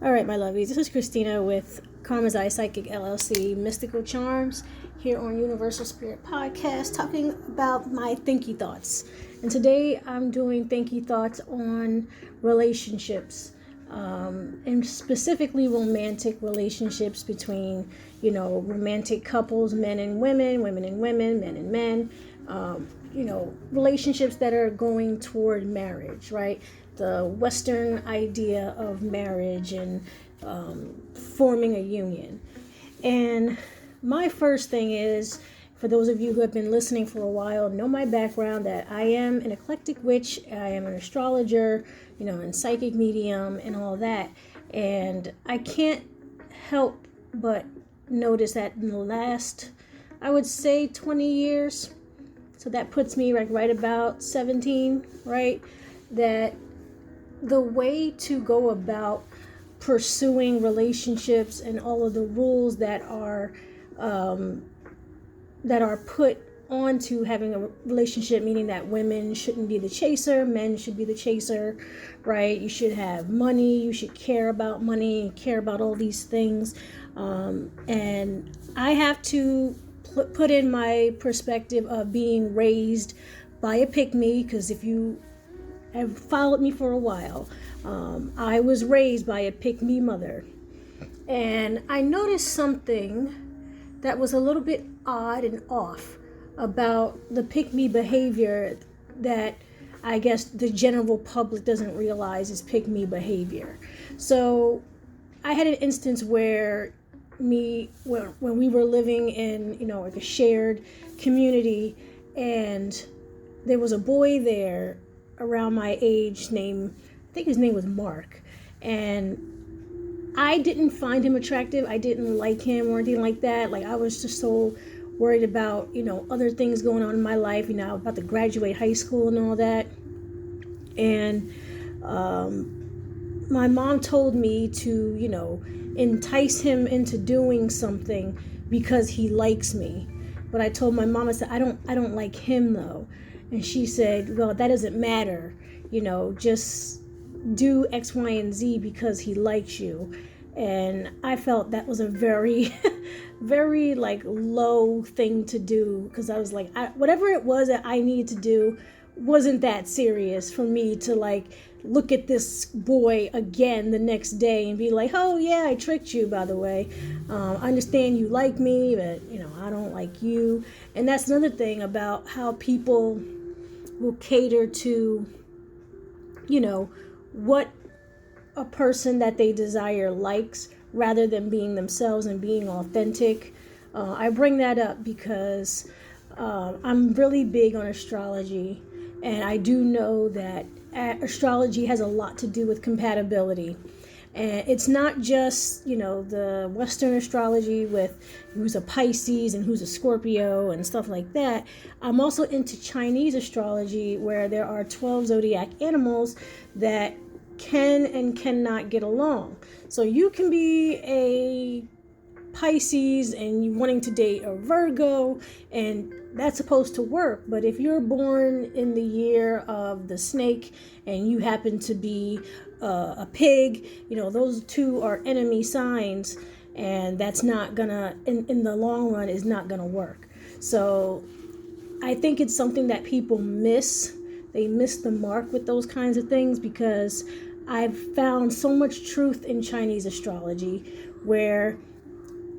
All right, my lovies. This is Christina with Karma's Eye Psychic LLC, Mystical Charms, here on Universal Spirit Podcast, talking about my Thinky thoughts. And today I'm doing Thinky thoughts on relationships, and specifically romantic relationships between, romantic couples, men and women, women and women, men and men. Relationships that are going toward marriage, right? The Western idea of marriage and forming a union. And my first thing is, for those of you who have been listening for a while, know my background, that I am an eclectic witch, I am an astrologer, and psychic medium and all that. And I can't help but notice that in the last, I would say 20 years, so that puts me right about 17, right? That the way to go about pursuing relationships and all of the rules that are put onto having a relationship, meaning that women shouldn't be the chaser, men should be the chaser, right? You should have money, you should care about money, care about all these things. And I have to put in my perspective of being raised by a pick-me, because if you have followed me for a while, I was raised by a pick-me mother. And I noticed something that was a little bit odd and off about the pick-me behavior that I guess the general public doesn't realize is pick-me behavior. So I had an instance where when we were living in, like a shared community, and there was a boy there around my age I think his name was Mark, and I didn't find him attractive. I didn't like him or anything like that. Like, I was just so worried about, other things going on in my life, about to graduate high school and all that. And my mom told me to, entice him into doing something because he likes me. But I told my mom, I said, I don't like him though. And she said, well, that doesn't matter. Just do X, Y, and Z because he likes you. And I felt that was a very, very low thing to do, because I was like, whatever it was that I needed to do wasn't that serious for me to look at this boy again the next day and be like, oh yeah, I tricked you, by the way. I understand you like me, but I don't like you. And that's another thing about how people will cater to, what a person that they desire likes, rather than being themselves and being authentic. I bring that up because I'm really big on astrology, and I do know that astrology has a lot to do with compatibility. And it's not just, the Western astrology with who's a Pisces and who's a Scorpio and stuff like that. I'm also into Chinese astrology, where there are 12 zodiac animals that can and cannot get along. So you can be a Pisces and you wanting to date a Virgo, and that's supposed to work. But if you're born in the year of the snake and you happen to be a pig, those two are enemy signs, and that's not gonna, in the long run, is not gonna work. So I think it's something that people miss. They miss the mark with those kinds of things, because I've found so much truth in Chinese astrology, where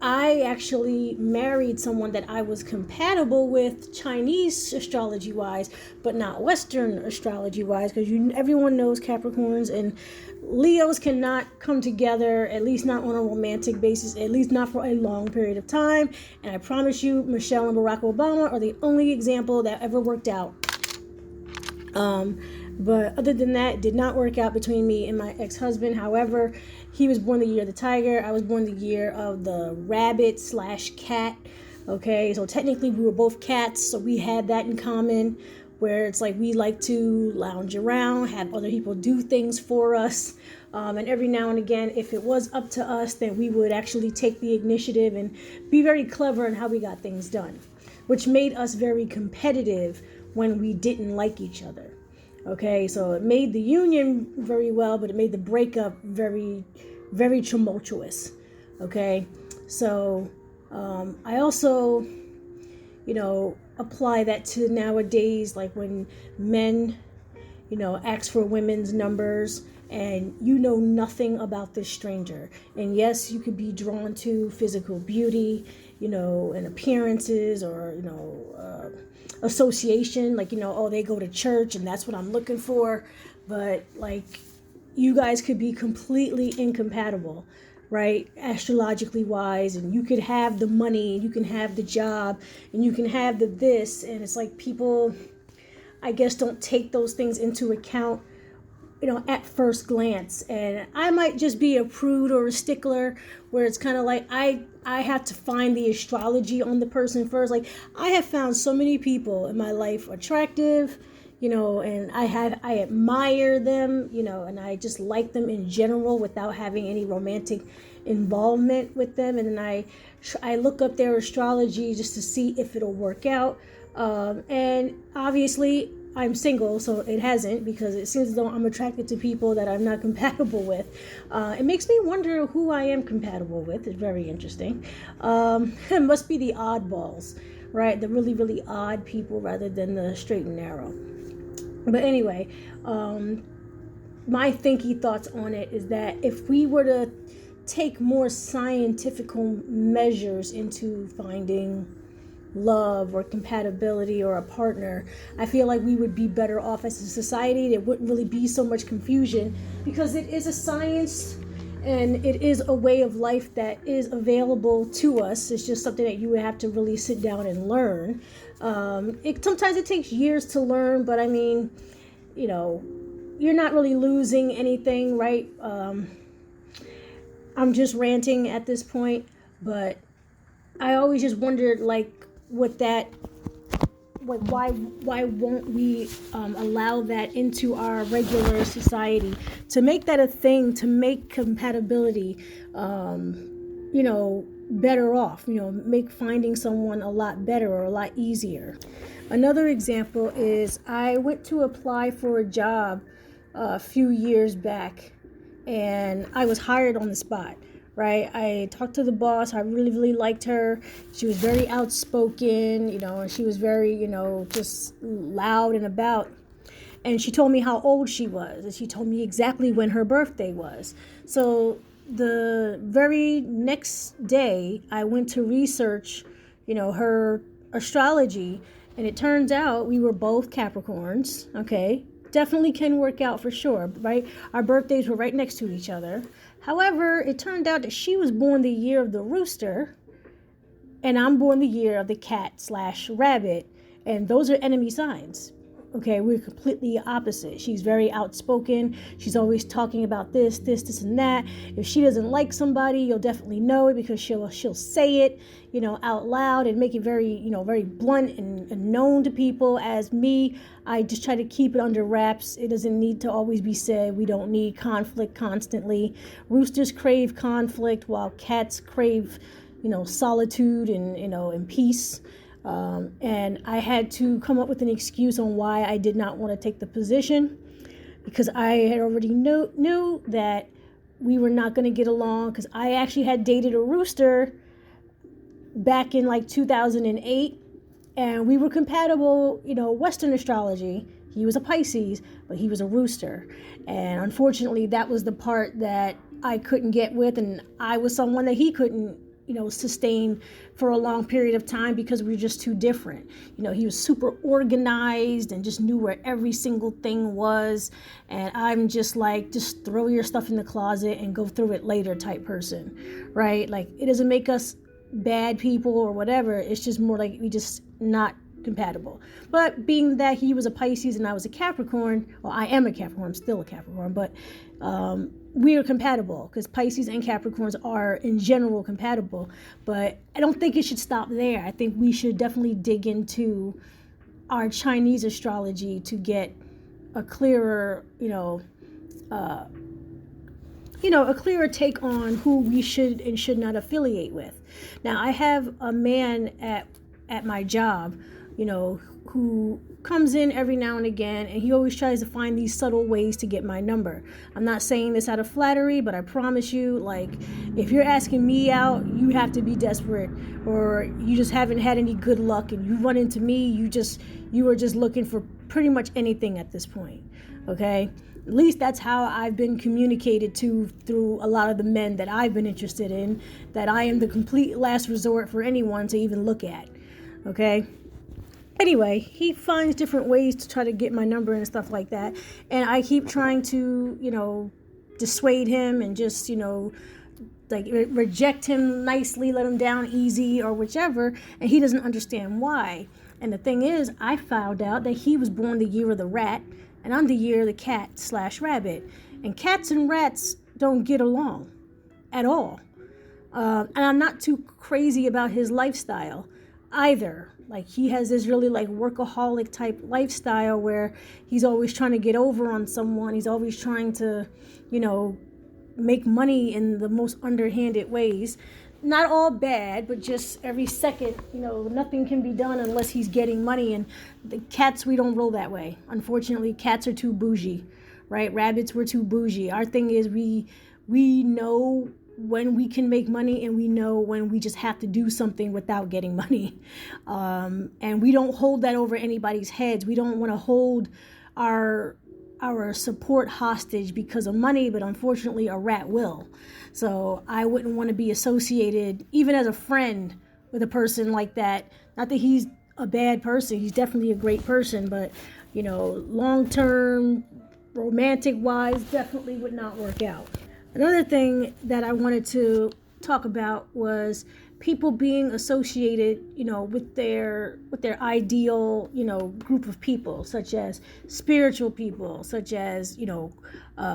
I actually married someone that I was compatible with Chinese astrology-wise, but not Western astrology-wise, because everyone knows Capricorns and Leos cannot come together, at least not on a romantic basis, at least not for a long period of time. And I promise you, Michelle and Barack Obama are the only example that ever worked out. But other than that, it did not work out between me and my ex-husband. However, he was born the year of the tiger. I was born the year of the rabbit/cat. Okay, so technically we were both cats, so we had that in common, where it's like we like to lounge around, have other people do things for us. And every now and again, if it was up to us, then we would actually take the initiative and be very clever in how we got things done, which made us very competitive when we didn't like each other. Okay, so it made the union very well, but it made the breakup very, very tumultuous. Okay, so I also, apply that to nowadays, like when men, ask for women's numbers and you know nothing about this stranger. And yes, you could be drawn to physical beauty, and appearances, or, association, like, oh, they go to church and that's what I'm looking for. But like, you guys could be completely incompatible, right? Astrologically wise, and you could have the money, and you can have the job, and you can have the this, and it's like people, I guess, don't take those things into account, at first glance. And I might just be a prude or a stickler, where it's kind of like I have to find the astrology on the person first. Like, I have found so many people in my life attractive, and I admire them, and I just like them in general without having any romantic involvement with them. And then I look up their astrology just to see if it'll work out. And obviously I'm single, so it hasn't, because it seems as though I'm attracted to people that I'm not compatible with. It makes me wonder who I am compatible with. It's very interesting. It must be the oddballs, right? The really, really odd people rather than the straight and narrow. But anyway, my thinky thoughts on it is that if we were to take more scientific measures into finding love or compatibility or a partner, I feel like we would be better off as a society. There wouldn't really be so much confusion, because it is a science and it is a way of life that is available to us. It's just something that you would have to really sit down and learn. Sometimes it takes years to learn, but I mean, you're not really losing anything, right? I'm just ranting at this point, but I always just wondered, like, why won't we allow that into our regular society, to make that a thing, to make compatibility, better off, make finding someone a lot better or a lot easier. Another example is I went to apply for a job a few years back, and I was hired on the spot. Right, I talked to the boss. I really, really liked her. She was very outspoken, and she was very, just loud and about. And she told me how old she was, and she told me exactly when her birthday was. So the very next day, I went to research, her astrology, and it turns out we were both Capricorns. Okay, definitely can work out for sure, right? Our birthdays were right next to each other. However, it turned out that she was born the year of the rooster, and I'm born the year of the cat/rabbit, and those are enemy signs. Okay, we're completely opposite. She's very outspoken. She's always talking about this, and that. If she doesn't like somebody, you'll definitely know it, because she'll say it, out loud, and make it very, very blunt and known to people. As me, I just try to keep it under wraps. It doesn't need to always be said. We don't need conflict constantly. Roosters crave conflict, while cats crave, solitude and peace. And I had to come up with an excuse on why I did not want to take the position, because I had already knew that we were not going to get along, because I actually had dated a rooster back in like 2008, and we were compatible, Western astrology. He was a Pisces, but he was a rooster. And unfortunately, that was the part that I couldn't get with, and I was someone that he couldn't sustain for a long period of time, because we were just too different. He was super organized and just knew where every single thing was. And I'm just like, just throw your stuff in the closet and go through it later type person, right? Like, it doesn't make us bad people or whatever. It's just more like we just not compatible. But being that he was a Pisces and I was a Capricorn, well, I am a Capricorn, I'm still a Capricorn, but we are compatible, because Pisces and Capricorns are in general compatible. But I don't think it should stop there. I think we should definitely dig into our Chinese astrology to get a clearer, a clearer take on who we should and should not affiliate with. Now, I have a man at my job, who comes in every now and again, and he always tries to find these subtle ways to get my number. I'm not saying this out of flattery, but I promise you, like, if you're asking me out, you have to be desperate, or you just haven't had any good luck, and you run into me, you are just looking for pretty much anything at this point. Okay? At least that's how I've been communicated to through a lot of the men that I've been interested in, that I am the complete last resort for anyone to even look at. Okay? Anyway, he finds different ways to try to get my number and stuff like that. And I keep trying to, dissuade him and just, like reject him nicely, let him down easy or whichever. And he doesn't understand why. And the thing is, I found out that he was born the year of the rat and I'm the year of the cat/rabbit. And cats and rats don't get along at all. And I'm not too crazy about his lifestyle either. Like, he has this really like workaholic type lifestyle where he's always trying to get over on someone. He's always trying to, make money in the most underhanded ways. Not all bad, but just every second, nothing can be done unless he's getting money. And the cats, we don't roll that way. Unfortunately, cats are too bougie, right? Rabbits, we're too bougie. Our thing is we know when we can make money, and we know when we just have to do something without getting money. And we don't hold that over anybody's heads. We don't want to hold our support hostage because of money, but unfortunately a rat will. So I wouldn't want to be associated, even as a friend, with a person like that. Not that he's a bad person. He's definitely a great person, but, long-term, romantic-wise, definitely would not work out. Another thing that I wanted to talk about was people being associated, with their ideal, group of people, such as spiritual people, such as,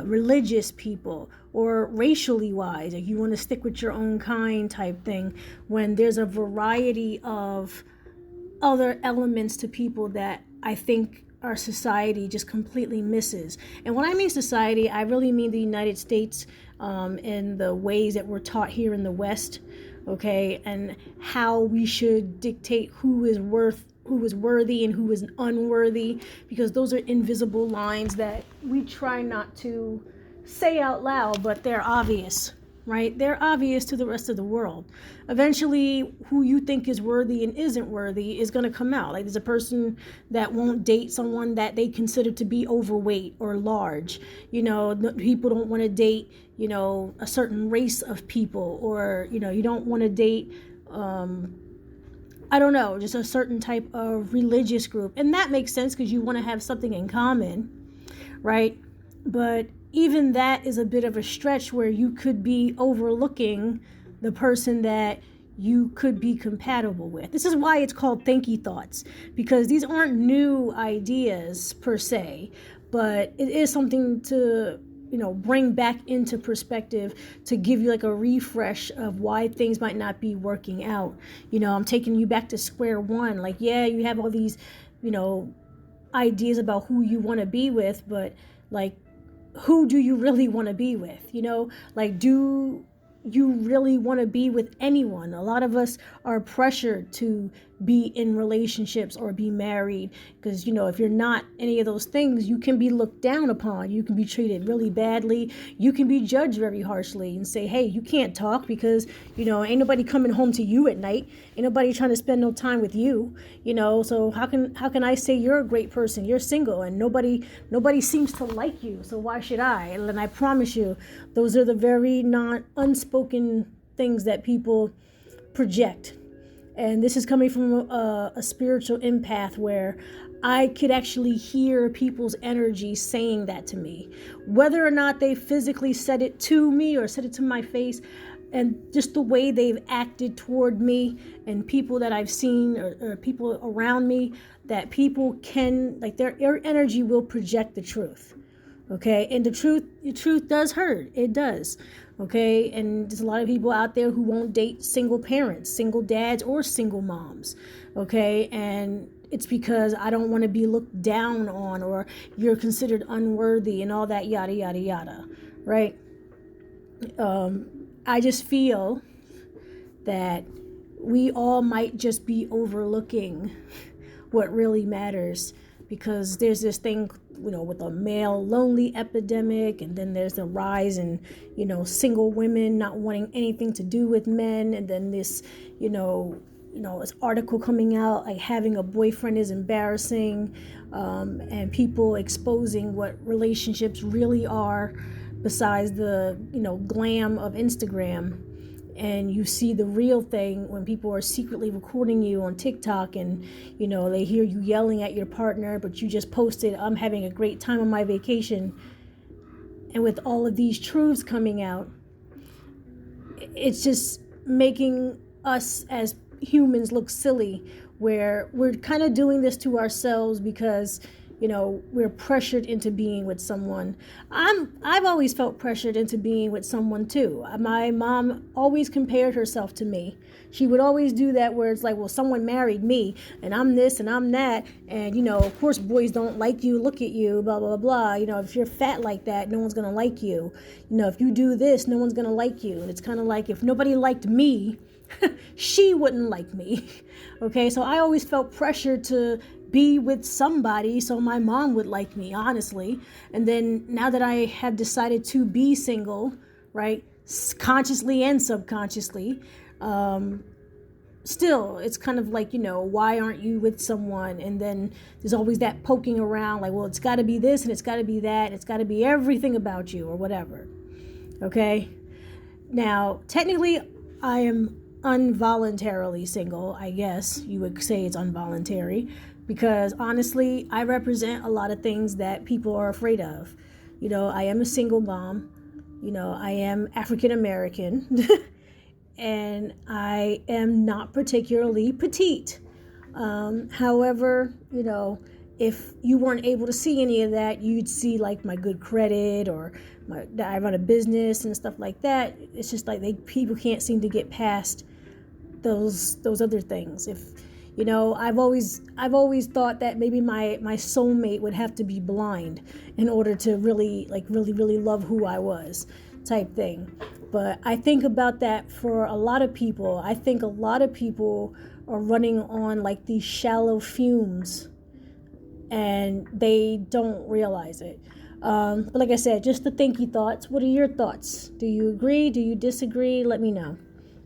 religious people, or racially wise, like you want to stick with your own kind type thing, when there's a variety of other elements to people that I think our society just completely misses. And when I mean society, I really mean the United States, in the ways that we're taught here in the West, okay, and how we should dictate who is worthy and who is unworthy, because those are invisible lines that we try not to say out loud, but they're obvious. Right? They're obvious to the rest of the world. Eventually, who you think is worthy and isn't worthy is going to come out. Like, there's a person that won't date someone that they consider to be overweight or large. People don't want to date, a certain race of people, or, you don't want to date, I don't know, just a certain type of religious group. And that makes sense because you want to have something in common, right? But even that is a bit of a stretch where you could be overlooking the person that you could be compatible with. This is why it's called Thinky thoughts, because these aren't new ideas per se, but it is something to, bring back into perspective, to give you like a refresh of why things might not be working out. I'm taking you back to square one. Like, yeah, you have all these, ideas about who you want to be with, but like, who do you really want to be with? Like, do you really want to be with anyone? A lot of us are pressured to be in relationships or be married because, if you're not any of those things, you can be looked down upon. You can be treated really badly. You can be judged very harshly and say, hey, you can't talk because, ain't nobody coming home to you at night. Ain't nobody trying to spend no time with you, so how can I say you're a great person? You're single and nobody seems to like you. So why should I? And I promise you, those are the very unspoken things that people project. And this is coming from a spiritual empath where I could actually hear people's energy saying that to me. Whether or not they physically said it to me or said it to my face, and just the way they've acted toward me and people that I've seen or people around me, that people can, like, their energy will project the truth. Okay, and the truth does hurt. It does. Okay, and there's a lot of people out there who won't date single parents, single dads, or single moms. Okay, and it's because I don't want to be looked down on, or you're considered unworthy and all that yada yada yada. Right? I just feel that we all might just be overlooking what really matters because there's this thing, with a male lonely epidemic, and then there's the rise in, single women not wanting anything to do with men, and then this, this article coming out like having a boyfriend is embarrassing, and people exposing what relationships really are besides the, glam of Instagram. And you see the real thing when people are secretly recording you on TikTok, and they hear you yelling at your partner, but you just posted, I'm having a great time on my vacation. And with all of these truths coming out, it's just making us as humans look silly, where we're kind of doing this to ourselves because we're pressured into being with someone. I've always felt pressured into being with someone too. My mom always compared herself to me. She would always do that, where it's like, well, someone married me and I'm this and I'm that, and of course boys don't like you, look at you, blah blah blah. If you're fat like that, no one's gonna like you. If you do this, no one's gonna like you. And it's kind of like, if nobody liked me, she wouldn't like me. Okay, so I always felt pressure to be with somebody so my mom would like me, honestly. And then now that I have decided to be single, right, consciously and subconsciously, still it's kind of like, why aren't you with someone? And then there's always that poking around, like, well, it's got to be this and it's got to be that, it's got to be everything about you or whatever. Okay, now technically I am involuntarily single. I guess you would say it's involuntary, because honestly, I represent a lot of things that people are afraid of. I am a single mom. I am African American, and I am not particularly petite. However, if you weren't able to see any of that, you'd see like my good credit, or that I run a business and stuff like that. It's just like people can't seem to get past those other things. If I've always thought that maybe my soulmate would have to be blind in order to really love who I was, type thing. But I think about that for a lot of people. I think a lot of people are running on like these shallow fumes, and they don't realize it. But like I said, just the thinky thoughts. What are your thoughts? Do you agree? Do you disagree? Let me know.